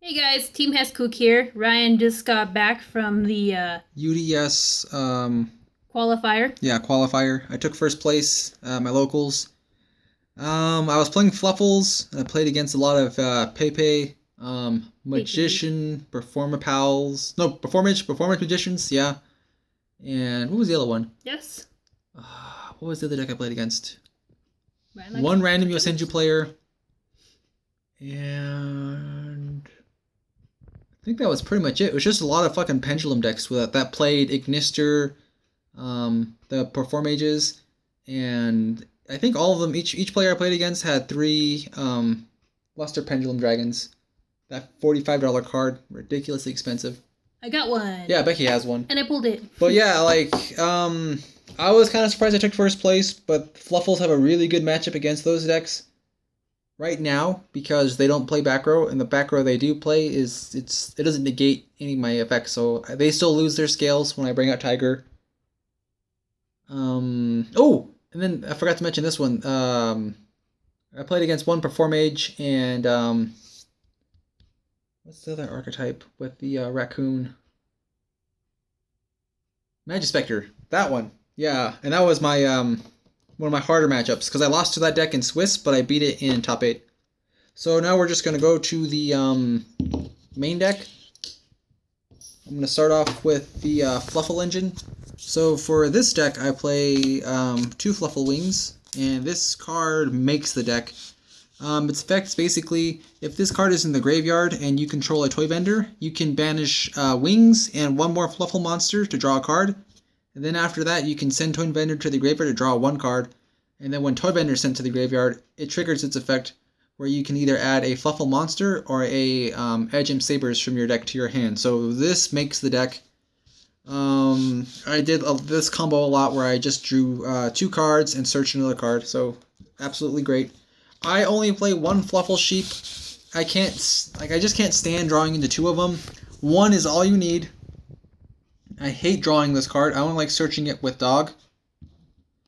Hey guys, teamhestkuk here. Ryan just got back from the UDS, qualifier. yeah, qualifier. I took first place at my locals. I was playing Fluffals, and I played against a lot of Pepe, Magician, Performage Magicians, yeah. And what was the other one? Yes. What was the other deck I played against? Ryan likes One random magicians. USNG player, and I think that was pretty much it. It was just a lot of fucking pendulum decks that played Ignister, the Performages, and I think all of them, each player I played against had three Luster Pendulum Dragons. That $45 card, ridiculously expensive. I got one. Yeah, Becky has one. And I pulled it. But yeah, I was kind of surprised I took first place, but Fluffals have a really good matchup against those decks right now because they don't play back row, and the back row they do play it doesn't negate any of my effects, so they still lose their scales when I bring out Tiger. Oh, and then I forgot to mention this one. I played against one Performage and what's the other archetype with the raccoon? Magispector. That one. Yeah, and that was my one of my harder matchups because I lost to that deck in Swiss, but I beat it in top 8. So now we're just gonna go to the main deck. I'm gonna start off with the Fluffal engine. So for this deck, I play 2 Fluffal Wings, and this card makes the deck. Its effects basically, if this card is in the graveyard and you control a toy vendor, you can banish Wings and one more Fluffal monster to draw a card. And then after that, you can send Toy Vendor to the graveyard to draw 1 card. And then when Toy Vendor is sent to the graveyard, it triggers its effect where you can either add a Fluffal monster or a Edge and Sabers from your deck to your hand. So this makes the deck. I did this combo a lot where I just drew 2 cards and searched another card. So absolutely great. I only play 1 Fluffal Sheep. I just can't stand drawing into 2 of them. 1 is all you need. I hate drawing this card. I only like searching it with dog.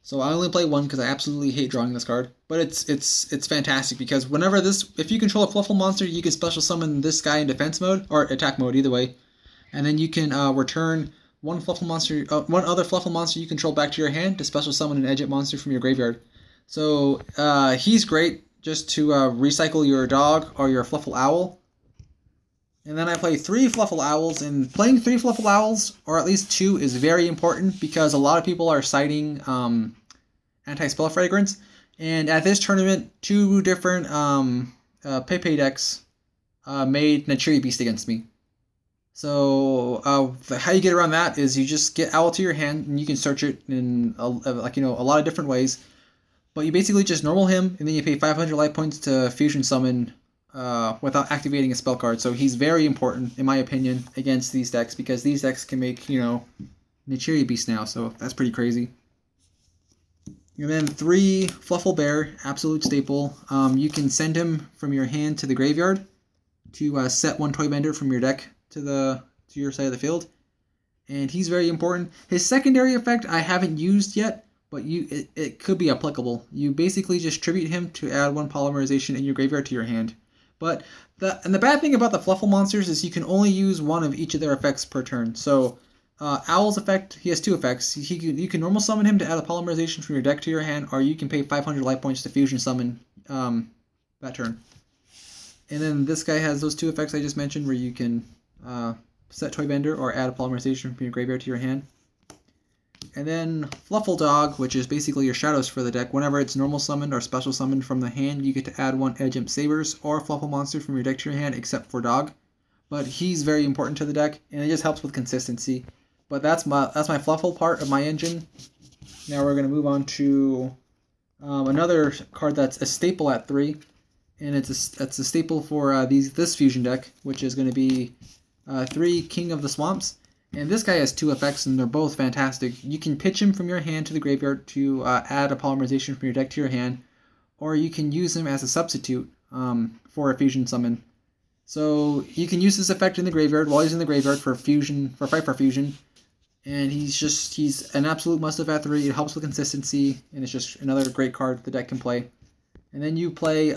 So I only play 1 because I absolutely hate drawing this card. But it's fantastic because if you control a Fluffal monster, you can special summon this guy in defense mode or attack mode, either way, and then you can return one other Fluffal monster you control back to your hand to special summon an Edge monster from your graveyard. So he's great just to recycle your dog or your Fluffal Owl. And then I play 3 Fluffal Owls, and playing 3 Fluffal Owls, or at least 2, is very important because a lot of people are citing Anti-Spell Fragrance. And at this tournament, 2 different Pepe decks made Naturi Beast against me. So how you get around that is you just get Owl to your hand, and you can search it in a lot of different ways. But you basically just normal him, and then you pay 500 life points to fusion summon without activating a spell card. So he's very important, in my opinion, against these decks because these decks can make, Naturi Beast now, so that's pretty crazy. And then 3 Fluffal Bear, absolute staple. You can send him from your hand to the graveyard to set 1 Toy Vendor from your deck to your side of the field. And he's very important. His secondary effect I haven't used yet, but it could be applicable. You basically just tribute him to add 1 polymerization in your graveyard to your hand. But the bad thing about the Fluffal monsters is you can only use 1 of each of their effects per turn. So Owl's effect, he has 2 effects. You can normal summon him to add a polymerization from your deck to your hand, or you can pay 500 life points to fusion summon that turn. And then this guy has those 2 effects I just mentioned, where you can set Toy Bender or add a polymerization from your graveyard to your hand. And then Fluffal Dog, which is basically your shadows for the deck. Whenever it's normal summoned or special summoned from the hand, you get to add 1 Edge Imp Sabers or Fluffal monster from your deck to your hand, except for Dog. But he's very important to the deck, and it just helps with consistency. But that's my Fluffal part of my engine. Now we're going to move on to another card that's a staple at 3, and it's a staple for this fusion deck, which is going to be 3 King of the Swamps. And this guy has 2 effects, and they're both fantastic. You can pitch him from your hand to the graveyard to add a polymerization from your deck to your hand, or you can use him as a substitute for a fusion summon. So you can use this effect in the graveyard while he's in the graveyard for fusion, for fight for fusion, and he's an absolute must-have at 3. It helps with consistency, and it's just another great card the deck can play. And then you play,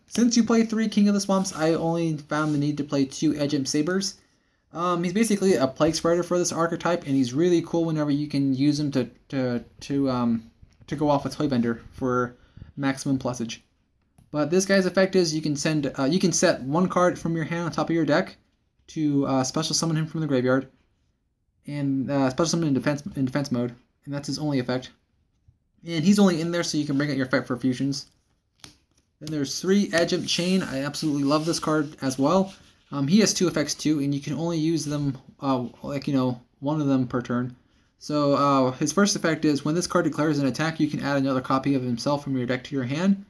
since you play 3 King of the Swamps, I only found the need to play 2 Edgemp Sabers. He's basically a plague spreader for this archetype, and he's really cool whenever you can use him to go off with Toybender for maximum plusage. But this guy's effect is you can set 1 card from your hand on top of your deck to special summon him from the graveyard, and special summon in defense mode, and that's his only effect. And he's only in there so you can bring out your effect for fusions. Then there's 3 Edgemp Chain. I absolutely love this card as well. He has 2 effects too, and you can only use them, one of them per turn. So his first effect is when this card declares an attack, you can add another copy of himself from your deck to your hand.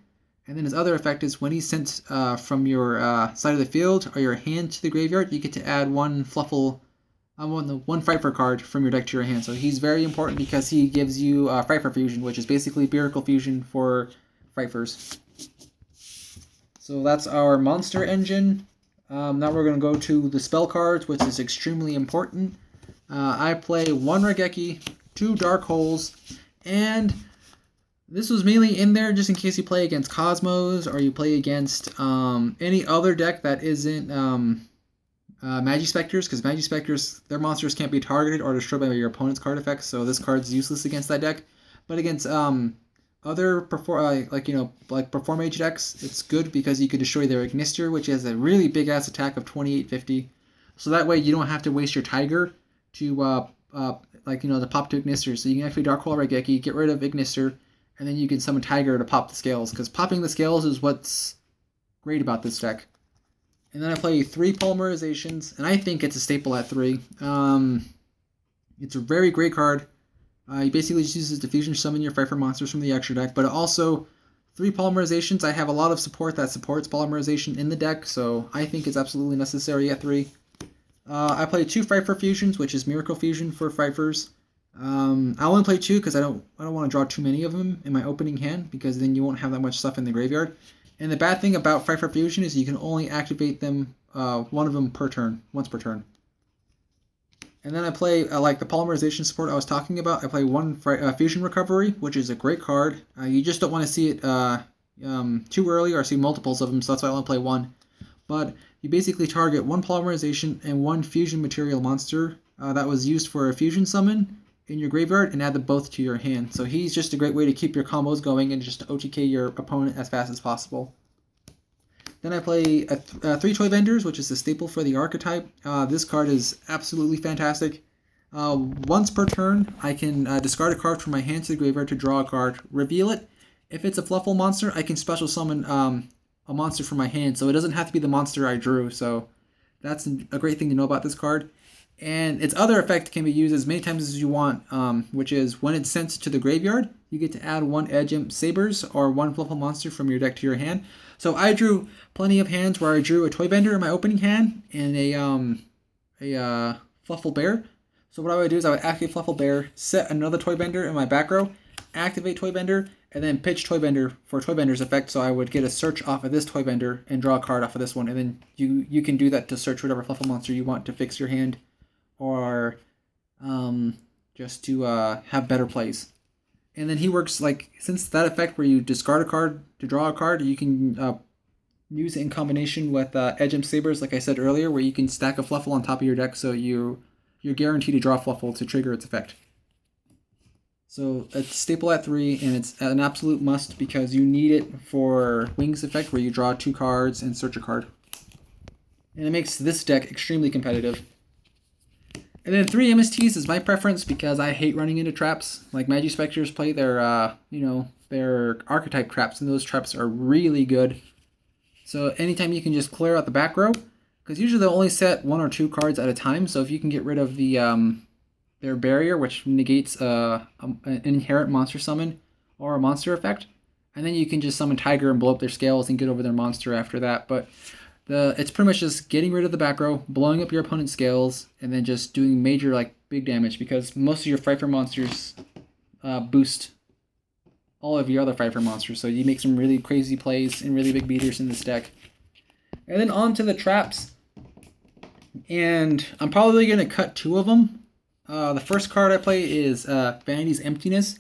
And then his other effect is when he's sent from your side of the field or your hand to the graveyard, you get to add 1 Fluffal, one Pfeiffer card from your deck to your hand. So he's very important because he gives you Pfeiffer Fusion, which is basically Miracle Fusion for Pfeiffers. So that's our monster engine. Now we're going to go to the spell cards, which is extremely important. I play 1 Raigeki, 2 Dark Holes, and this was mainly in there just in case you play against Cosmos or you play against any other deck that isn't Magispectors, because Magispectors, their monsters can't be targeted or destroyed by your opponent's card effects, so this card's useless against that deck. But against other Performage decks, it's good because you could destroy their Ignister, which has a really big ass attack of 2850. So that way you don't have to waste your Tiger to to pop to Ignister. So you can actually Dark Hole Raigeki, get rid of Ignister, and then you can summon Tiger to pop the Scales, because popping the Scales is what's great about this deck. And then I play 3 Polymerizations, and I think it's a staple at 3. It's a very great card. He basically just uses Diffusion to summon your Pfeiffer monsters from the extra deck, but also 3 Polymerizations. I have a lot of support that supports Polymerization in the deck, so I think it's absolutely necessary at 3. I play 2 Pfeiffer Fusions, which is Miracle Fusion for Pfeiffers. I only play 2 because I don't want to draw too many of them in my opening hand, because then you won't have that much stuff in the graveyard. And the bad thing about Pfeiffer Fusion is you can only activate them, one of them per turn, once per turn. And then I play, like the Polymerization support I was talking about, I play 1 Fusion Recovery, which is a great card. You just don't want to see it too early or see multiples of them, so that's why I only play 1. But you basically target 1 Polymerization and 1 Fusion Material monster that was used for a Fusion summon in your graveyard and add them both to your hand. So he's just a great way to keep your combos going and just OTK your opponent as fast as possible. Then I play 3 Toy Vendors, which is a staple for the archetype. This card is absolutely fantastic. Once per turn, I can discard a card from my hand to the graveyard to draw a card, reveal it. If it's a Fluffal monster, I can special summon a monster from my hand, so it doesn't have to be the monster I drew. So that's a great thing to know about this card. And its other effect can be used as many times as you want, which is when it's sent to the graveyard, you get to add 1 Edgemp Sabers or 1 Fluffal monster from your deck to your hand. So I drew plenty of hands where I drew a Toy Vendor in my opening hand and a Fluffal Bear. So what I would do is I would activate Fluffal Bear, set another Toy Vendor in my back row, activate Toy Vendor, and then pitch Toy Vendor for Toy Vendor's effect. So I would get a search off of this Toy Vendor and draw a card off of this one, and then you can do that to search whatever Fluffal monster you want to fix your hand, or just to have better plays. And then he works like, since that effect where you discard a card to draw a card, you can use it in combination with Edgemp Sabers, like I said earlier, where you can stack a Fluffal on top of your deck, so you're guaranteed to draw Fluffal to trigger its effect. So it's staple at 3, and it's an absolute must because you need it for Wings effect, where you draw 2 cards and search a card. And it makes this deck extremely competitive. And then 3 MSTs is my preference because I hate running into traps. Like Magispectors play their, their archetype traps, and those traps are really good. So anytime you can just clear out the back row, because usually they'll only set 1 or 2 cards at a time. So if you can get rid of the their barrier, which negates an inherent monster summon or a monster effect, and then you can just summon Tiger and blow up their Scales and get over their monster after that. But it's pretty much just getting rid of the back row, blowing up your opponent's Scales, and then just doing major, big damage, because most of your Pfeiffer monsters boost all of your other Pfeiffer monsters, so you make some really crazy plays and really big beaters in this deck. And then on to the traps, and I'm probably going to cut 2 of them. The first card I play is Vanity's Emptiness,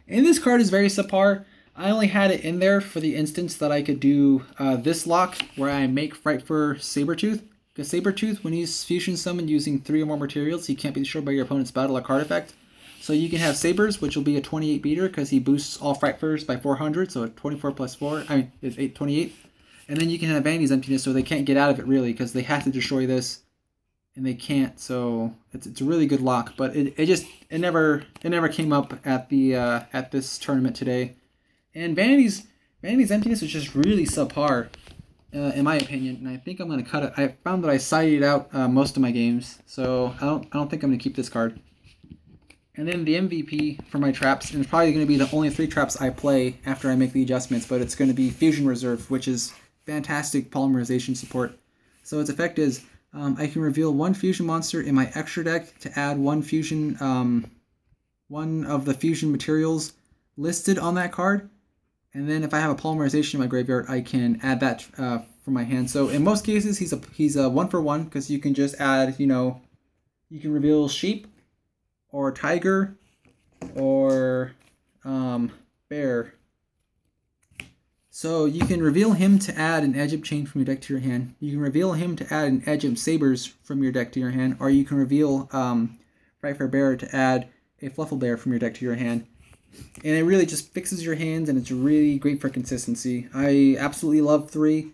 and this card is very subpar. I only had it in there for the instance that I could do this lock where I make Frightfur Sabretooth. Because Sabretooth, when he's fusion summoned using 3 or more materials, he can't be destroyed by your opponent's battle or card effect. So you can have Sabers, which will be a 28 beater because he boosts all Frightfurs by 400, so 24 plus 4, it's 28. And then you can have Vanity's Emptiness, so they can't get out of it really because they have to destroy this, and they can't. So it's a really good lock, but it never came up at the at this tournament today. And Vanity's Emptiness is just really subpar, in my opinion. And I think I'm gonna cut it. I found that I sided out most of my games, so I don't think I'm gonna keep this card. And then the MVP for my traps, and it's probably going to be the only 3 traps I play after I make the adjustments, but it's going to be Fusion Reserve, which is fantastic polymerization support. So its effect is I can reveal 1 fusion monster in my extra deck to add 1 fusion, one of the fusion materials listed on that card. And then if I have a polymerization in my graveyard, I can add that from my hand. So in most cases, he's a 1-for-1 because you can just add, you can reveal Sheep, or Tiger, or Bear. So you can reveal him to add an Edge of Chain from your deck to your hand. You can reveal him to add an Edge of Sabers from your deck to your hand, or you can reveal Frightfur Bear to add a Fluffal Bear from your deck to your hand. And it really just fixes your hands, and it's really great for consistency. I absolutely love 3.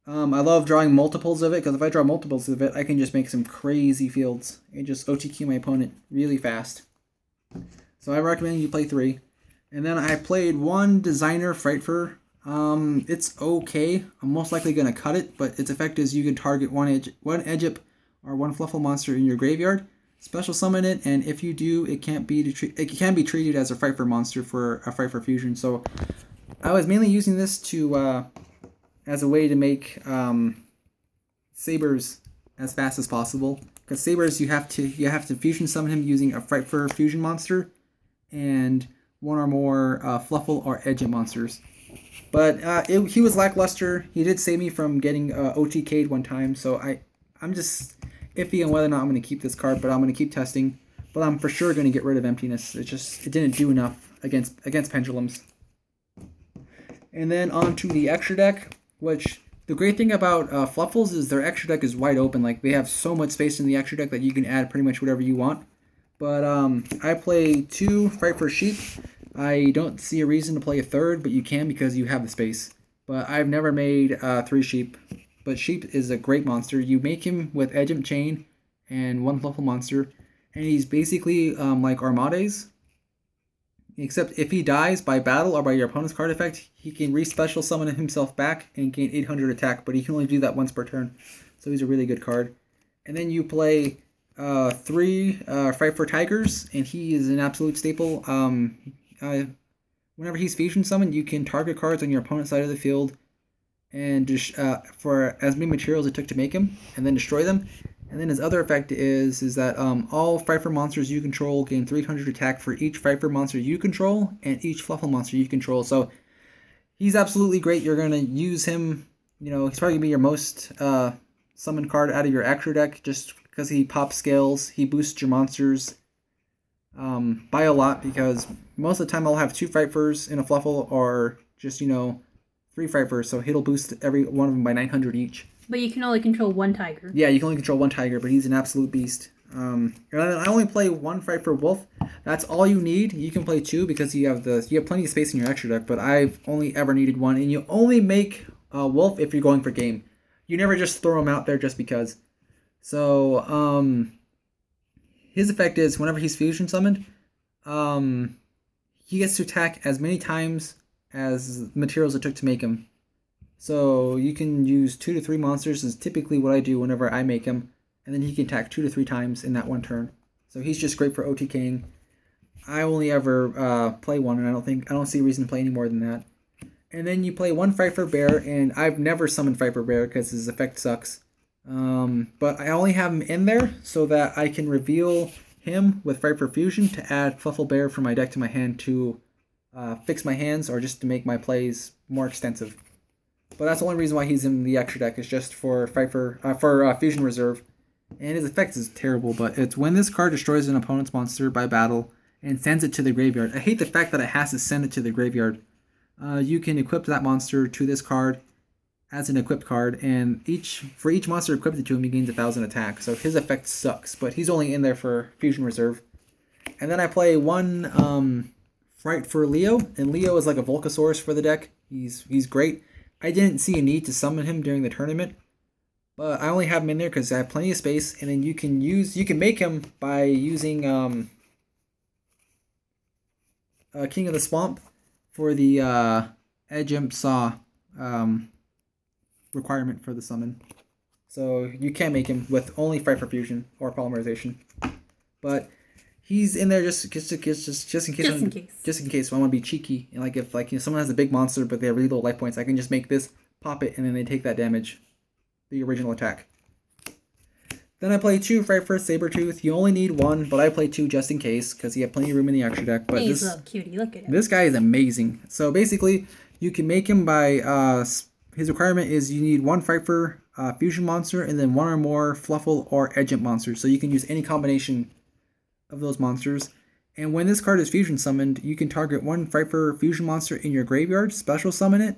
I love drawing multiples of it, because if I draw multiples of it, I can just make some crazy fields and just OTQ my opponent really fast. So I recommend you play 3. And then I played 1 Designer Frightfur. It's okay. I'm most likely going to cut it, but its effect is you can target one Edgeup or 1 Fluffal monster in your graveyard, special summon it, and if you do, it can be treated as a Frightfur monster for a Frightfur fusion. So I was mainly using this to as a way to make Sabers as fast as possible. Because Sabers, you have to fusion summon him using a Frightfur fusion monster and 1 or more Fluffal or Edgeup monsters. But he was lackluster. He did save me from getting OTK'd one time, so I'm just iffy on whether or not I'm going to keep this card, but I'm going to keep testing. But I'm for sure going to get rid of Emptiness. It didn't do enough against Pendulums. And then on to the extra deck, which the great thing about Fluffals is their extra deck is wide open. Like, they have so much space in the extra deck that you can add pretty much whatever you want. But I play 2 Frightfur Sheep. I don't see a reason to play a 3rd, but you can because you have the space. But I've never made 3 Sheep. But Sheep is a great monster. You make him with Edgeup Chain and 1 Fluffal monster, and he's basically like Armades. Except if he dies by battle or by your opponent's card effect, he can re-special summon himself back and gain 800 attack, but he can only do that once per turn. So he's a really good card. And then you play 3 Frightfur Tigers, and he is an absolute staple. Whenever he's fusion summoned, you can target cards on your opponent's side of the field and just for as many materials it took to make him, and then destroy them. And then his other effect is that all Frightfur monsters you control gain 300 attack for each Frightfur monster you control and each Fluffal monster you control. So he's absolutely great. You're going to use him, he's probably going to be your most summoned card out of your extra deck just because he pops scales. He boosts your monsters by a lot because most of the time I'll have 2 Frightfurs in a Fluffal or just, 3 Frightfurs. So it'll boost every one of them by 900 each. But you can only control 1 tiger. Yeah, you can only control 1 tiger, but he's an absolute beast. And I only play 1 Frightfur Wolf. That's all you need. You can play 2 because you have plenty of space in your extra deck, but I've only ever needed 1. And you only make Wolf if you're going for game. You never just throw him out there just because. So his effect is whenever he's fusion summoned, he gets to attack as many times as materials it took to make him. So you can use 2 to 3 monsters is typically what I do whenever I make him, and then he can attack 2 to 3 times in that one turn. So he's just great for OTKing. I only ever play 1, and I don't see a reason to play any more than that. And then you play 1 Frightfur Bear, and I've never summoned Frightfur Bear because his effect sucks. But I only have him in there so that I can reveal him with Frightfur Fusion to add Fluffal Bear from my deck to my hand to fix my hands or just to make my plays more extensive. But that's the only reason why he's in the extra deck is just for Fusion Reserve. And his effect is terrible, but it's when this card destroys an opponent's monster by battle and sends it to the graveyard. I hate the fact that it has to send it to the graveyard. you can equip that monster to this card as an equipped card, and for each monster equipped to him, he gains 1,000 attack. So his effect sucks, but he's only in there for Fusion Reserve. And then I play one Fright for Leo, and Leo is like a Volcasaurus for the deck. He's great. I didn't see a need to summon him during the tournament, but I only have him in there because I have plenty of space, and then you can make him by using King of the Swamp for the Edge Imp Saw requirement for the summon. So you can make him with only Fright for Fusion or Polymerization, but he's in there just in case. Just in case. So I want to be cheeky, and like if someone has a big monster but they have really low life points, I can just make this pop it, and then they take that damage, the original attack. Then I play 2 Fright for Sabretooth. You only need 1, but I play 2 just in case because you have plenty of room in the extra deck. But he's a little cutie. Look at him. This guy is amazing. So basically, you can make him by his requirement is you need 1 Fright for Fusion monster and then 1 or more Fluffal or Edge Imp monsters. So you can use any combination of those monsters. And when this card is fusion summoned, you can target 1 Fright for Fusion monster in your graveyard, special summon it.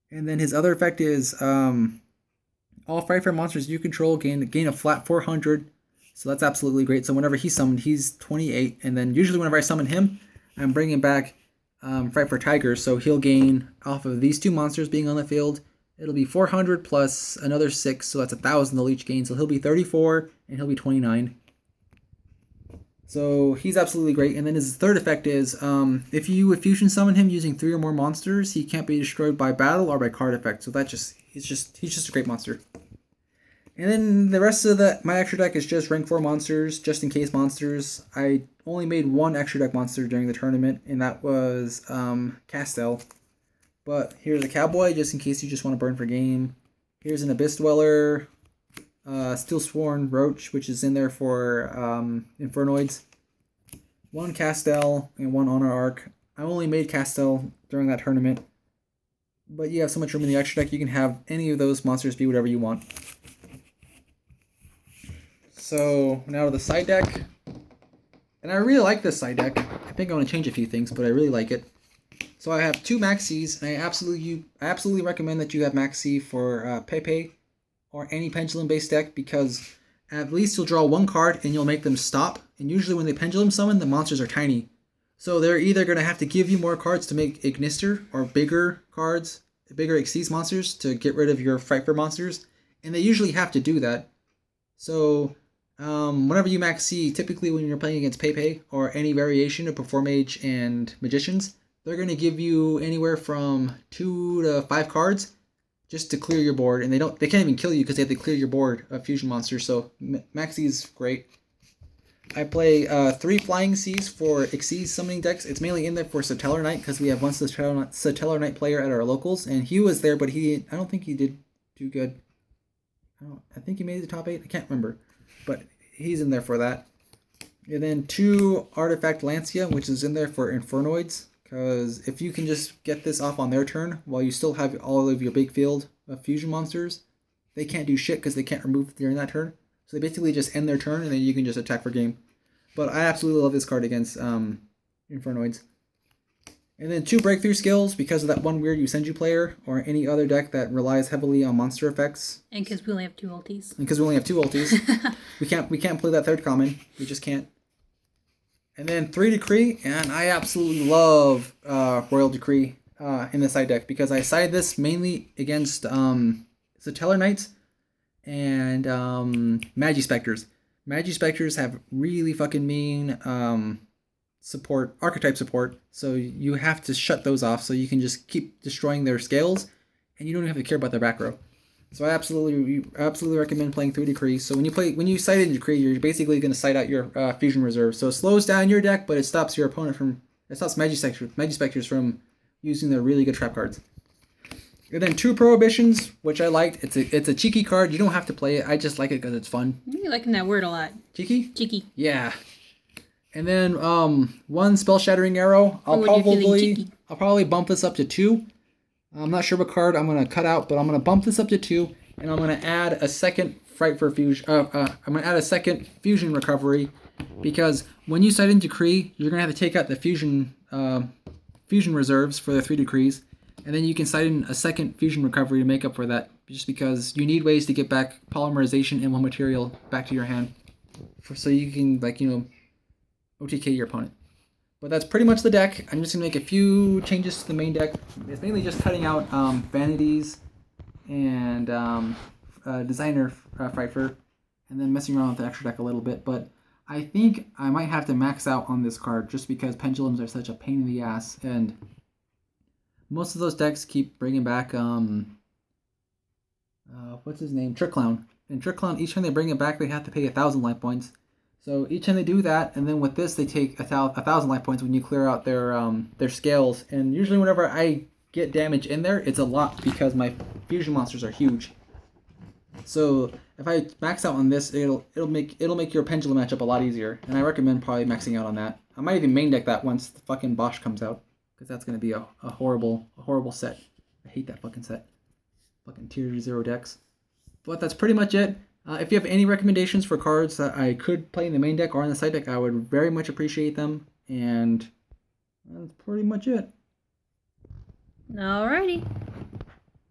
And then his other effect is all Fright for monsters you control gain a flat 400. So that's absolutely great. So whenever he's summoned, he's 28. And then usually whenever I summon him, I'm bringing back Fright for Tiger. So he'll gain off of these 2 monsters being on the field. It'll be 400 plus another 6. So that's 1,000 they'll each gain. So he'll be 34 and he'll be 29. So he's absolutely great. And then his third effect is if you fusion summon him using 3 or more monsters, he can't be destroyed by battle or by card effect. So he's just a great monster. And then the rest of my extra deck is just rank 4 monsters, just in case monsters. I only made 1 extra deck monster during the tournament, and that was Castel. But here's a Cowboy, just in case you just want to burn for game. Here's an Abyss Dweller, Steel Sworn Roach, which is in there for Infernoids. 1 Castel and 1 Honor Arc. I only made Castel during that tournament, but you have so much room in the extra deck, you can have any of those monsters be whatever you want. So now to the side deck, and I really like this side deck. I think I want to change a few things, but I really like it. So I have 2 Maxis, and I absolutely recommend that you have Maxi for Pepe or any pendulum-based deck, because at least you'll draw 1 card and you'll make them stop. And usually when they pendulum summon, the monsters are tiny, so they're either going to have to give you more cards to make Ignister or bigger cards, bigger Xyz monsters to get rid of your Fright for monsters, and they usually have to do that. So whenever you max C, typically when you're playing against Pepe or any variation of Performage and Magicians, they're going to give you anywhere from 2 to 5 cards just to clear your board, and they can't even kill you because they have to clear your board of fusion monsters. So Maxi is great. I play 3 Flying Seas for Xyz summoning decks. It's mainly in there for Satellar Knight because we have one Satellar Knight player at our locals, and he was there, but I don't think he did too good. I think he made the top 8. I can't remember, but he's in there for that. And then 2 Artifact Lancia, which is in there for Infernoids, because if you can just get this off on their turn while you still have all of your big field of fusion monsters, they can't do shit because they can't remove during that turn. So they basically just end their turn, and then you can just attack for game. But I absolutely love this card against Infernoids. And then 2 Breakthrough Skills because of that one weird Usenju player or any other deck that relies heavily on monster effects. And because we only have 2 ultis. we can't play that 3rd common. We just can't. And then 3 Decree, and I absolutely love Royal Decree in the side deck because I side this mainly against Satellar Knights and Magispectors. Magispectors have really fucking mean archetype support, so you have to shut those off so you can just keep destroying their scales, and you don't even have to care about their back row. So I absolutely recommend playing 3 Decree. So when you sight in Decree, you're basically going to sight out your fusion reserve. So it slows down your deck, but it stops your opponent Magispectors from using their really good trap cards. And then 2 Prohibitions, which I liked. It's a cheeky card. You don't have to play it. I just like it because it's fun. You're liking that word a lot. Cheeky? Cheeky. Yeah. And then 1 Spell Shattering Arrow. I'll probably bump this up to 2. I'm not sure what card I'm going to cut out, but I'm going to bump this up to 2, and I'm going to add a second Fright for Fusion. I'm going to add a second Fusion Recovery, because when you sight in Decree, you're going to have to take out the Fusion fusion reserves for the 3 decrees, and then you can cite in a second fusion recovery to make up for that, just because you need ways to get back polymerization in one material back to your hand, so you can, like, you know, OTK your opponent. But that's pretty much the deck. I'm just going to make a few changes to the main deck. It's mainly just cutting out Vanities and Designer Pfeiffer, and then messing around with the extra deck a little bit. But I think I might have to max out on this card just because Pendulums are such a pain in the ass. And most of those decks keep bringing back, what's his name? Trick Clown. And Trick Clown, each time they bring it back, they have to pay 1,000 life points. So each time they do that, and then with this, they take 1,000 life points when you clear out their scales. And usually, whenever I get damage in there, it's a lot because my fusion monsters are huge. So if I max out on this, it'll make your pendulum matchup a lot easier. And I recommend probably maxing out on that. I might even main deck that once the fucking Bosch comes out, because that's gonna be a horrible set. I hate that fucking set. Fucking tier 0 decks. But that's pretty much it. If you have any recommendations for cards that I could play in the main deck or in the side deck, I would very much appreciate them. And that's pretty much it. Alrighty.